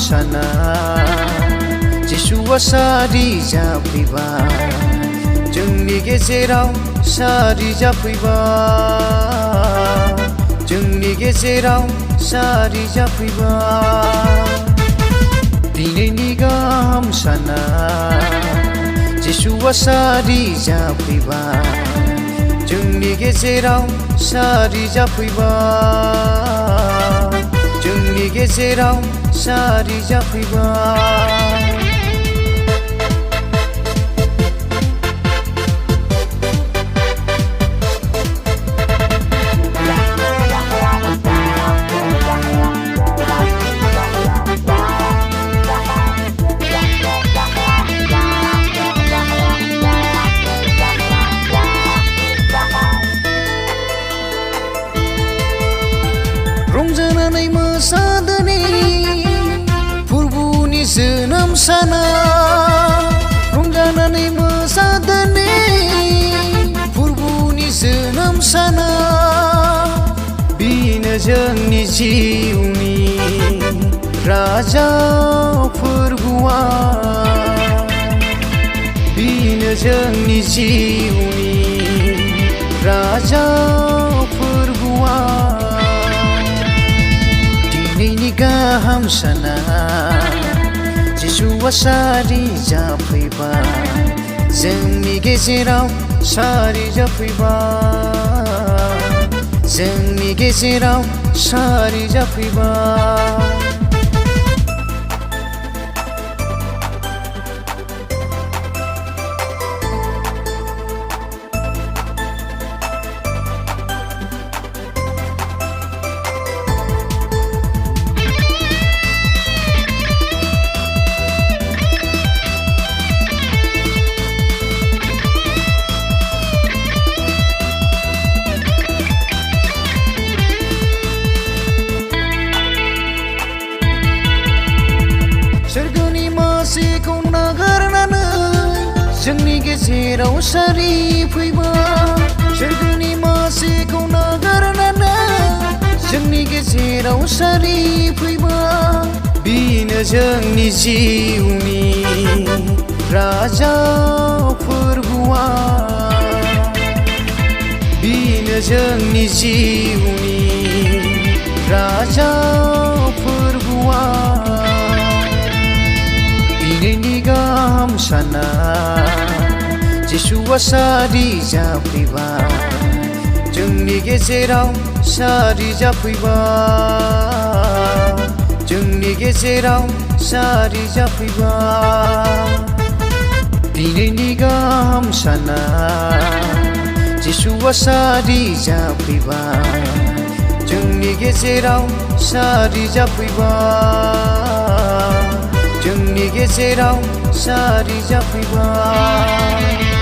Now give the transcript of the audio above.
साना जिसुआ सारि जाफैबाय जोंनि गेजेराव सारि जाफैबाय जोंनि गेजेराव सारि जाफैबाय दिनैनि गाहाम साना जिसुआ सारि जाफैबाय जोंनि गेजेराव सारि जाफैबाय जोंनि गेजेराव सारि जाफैबाय रंजानानै मोसादोनि फोरबुनि जोनोम साना रंजानानै मोसादोनि फोरबुनि जोनोम साना बेनो जोंनि जिउनि राजा फोरबुआ बेनो जोंनि जिउनि राजा फोरबुआ दिनैनि गाहाम साना जिसुआ सारि जाफैबाय जोंनि गेजेराव सारि जाफैबाय जोंनि गेजेराव सारि जाफैबाय सोरगोनि मासिखौ नागारनानै जोंनि गेजेराव सारि फैबाय सोरगोनि मासिखौ नागारनानै जोंनि गेजेराव सारि फैबाय बेनो जोंनि जिउनि राजा फोरबुआ बेनो जोंनि जिउनि राजा फोरबुआ दिनैनि गाहाम साना जिसुआ सारि जाफैबाय जोंनि गेजेराव सारि जाफैबाय जोंनि गेजेराव सारि जाफैबाय दिनैनि गाहाम साना जिसुआ सारि जाफैबाय जोंनि गेजेराव सारि जाफैबाय जोंनि गेजेराव सारि जाफैबाय।